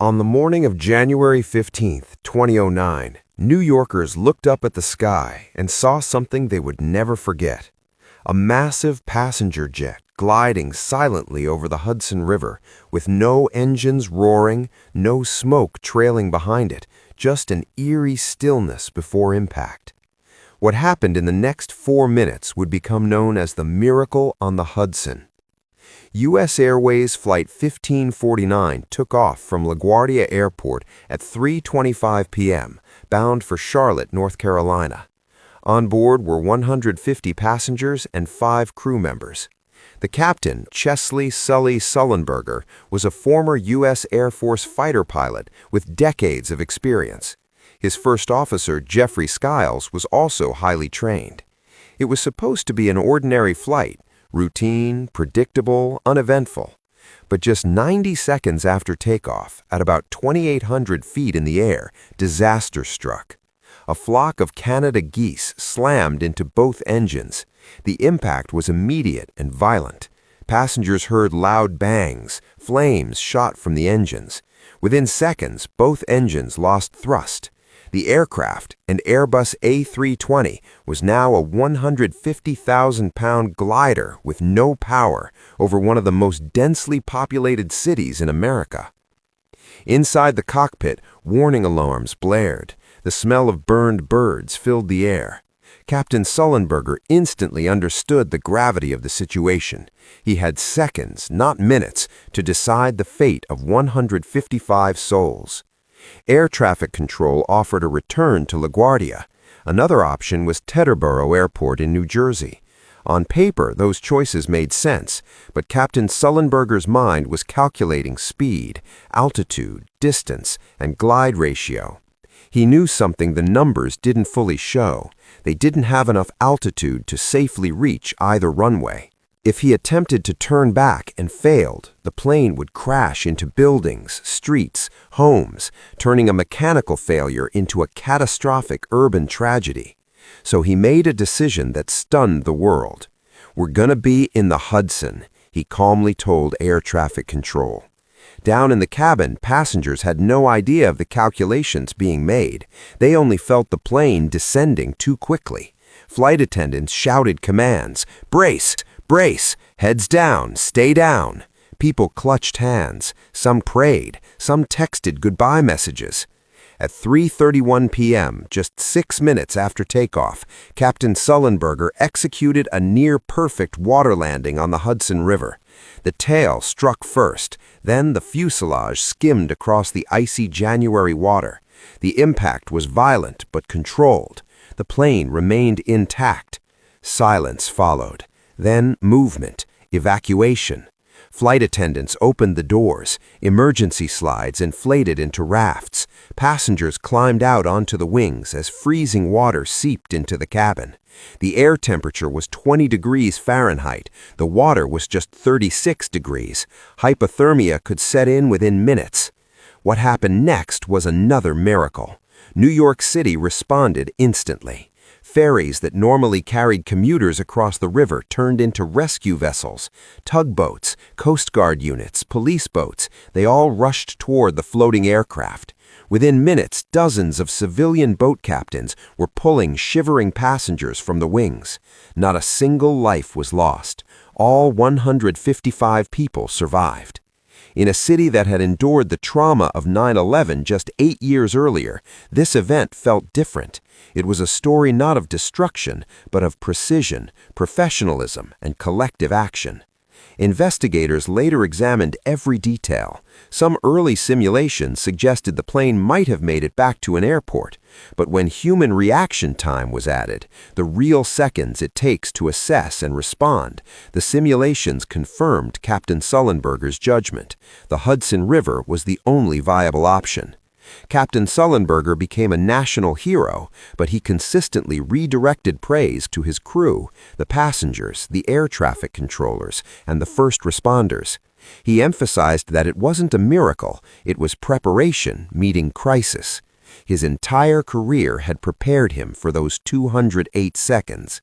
On the morning of January 15, 2009, New Yorkers looked up at the sky and saw something they would never forget. A massive passenger jet gliding silently over the Hudson River with no engines roaring, no smoke trailing behind it, just an eerie stillness before impact. What happened in the next 4 minutes would become known as the Miracle on the Hudson. U.S. Airways Flight 1549 took off from LaGuardia Airport at 3:25 p.m., bound for Charlotte, North Carolina. On board were 150 passengers and 5 crew members. The captain, Chesley Sully Sullenberger, was a former U.S. Air Force fighter pilot with decades of experience. His first officer, Jeffrey Skiles, was also highly trained. It was supposed to be an ordinary flight, routine, predictable, uneventful. But just 90 seconds after takeoff, at about 2,800 feet in the air, disaster struck. A flock of Canada geese slammed into both engines. The impact was immediate and violent. Passengers heard loud bangs, flames shot from the engines. Within seconds, both engines lost thrust. The aircraft, an Airbus A320, was now a 150,000-pound glider with no power over one of the most densely populated cities in America. Inside the cockpit, warning alarms blared. The smell of burned birds filled the air. Captain Sullenberger instantly understood the gravity of the situation. He had seconds, not minutes, to decide the fate of 155 souls. Air traffic control offered a return to LaGuardia. Another option was Teterboro Airport in New Jersey. On paper, those choices made sense, but Captain Sullenberger's mind was calculating speed, altitude, distance, and glide ratio. He knew something the numbers didn't fully show. They didn't have enough altitude to safely reach either runway. If he attempted to turn back and failed, the plane would crash into buildings, streets, homes, turning a mechanical failure into a catastrophic urban tragedy. So he made a decision that stunned the world. "We're gonna be in the Hudson," he calmly told air traffic control. Down in the cabin, passengers had no idea of the calculations being made. They only felt the plane descending too quickly. Flight attendants shouted commands: "Brace! Brace! Heads down! Stay down!" People clutched hands. Some prayed. Some texted goodbye messages. At 3:31 p.m., just 6 minutes after takeoff, Captain Sullenberger executed a near-perfect water landing on the Hudson River. The tail struck first, then the fuselage skimmed across the icy January water. The impact was violent but controlled. The plane remained intact. Silence followed. Then movement, evacuation. Flight attendants opened the doors. Emergency slides inflated into rafts. Passengers climbed out onto the wings as freezing water seeped into the cabin. The air temperature was 20 degrees Fahrenheit. The water was just 36 degrees. Hypothermia could set in within minutes. What happened next was another miracle. New York City responded instantly. Ferries that normally carried commuters across the river turned into rescue vessels. Tugboats, Coast Guard units, police boats, they all rushed toward the floating aircraft. Within minutes, dozens of civilian boat captains were pulling shivering passengers from the wings. Not a single life was lost. All 155 people survived. In a city that had endured the trauma of 9/11 just 8 years earlier, this event felt different. It was a story not of destruction, but of precision, professionalism, and collective action. Investigators later examined every detail. Some early simulations suggested the plane might have made it back to an airport, but when human reaction time was added, the real seconds it takes to assess and respond, the simulations confirmed Captain Sullenberger's judgment. The Hudson River was the only viable option. Captain Sullenberger became a national hero, but he consistently redirected praise to his crew, the passengers, the air traffic controllers, and the first responders. He emphasized that it wasn't a miracle, it was preparation meeting crisis. His entire career had prepared him for those 208 seconds.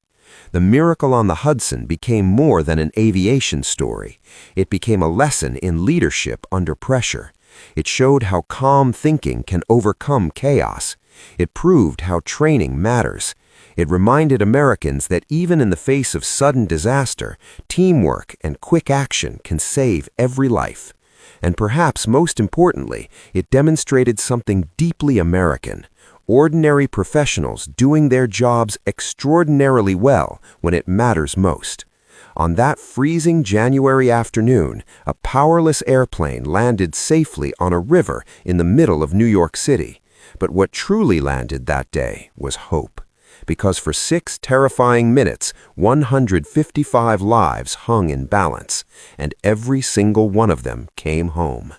The Miracle on the Hudson became more than an aviation story. It became a lesson in leadership under pressure. It showed how calm thinking can overcome chaos. It proved how training matters. It reminded Americans that even in the face of sudden disaster, teamwork and quick action can save every life. And perhaps most importantly, it demonstrated something deeply American: ordinary professionals doing their jobs extraordinarily well when it matters most. On that freezing January afternoon, a powerless airplane landed safely on a river in the middle of New York City. But what truly landed that day was hope. Because for 6 terrifying minutes, 155 lives hung in balance, and every single one of them came home.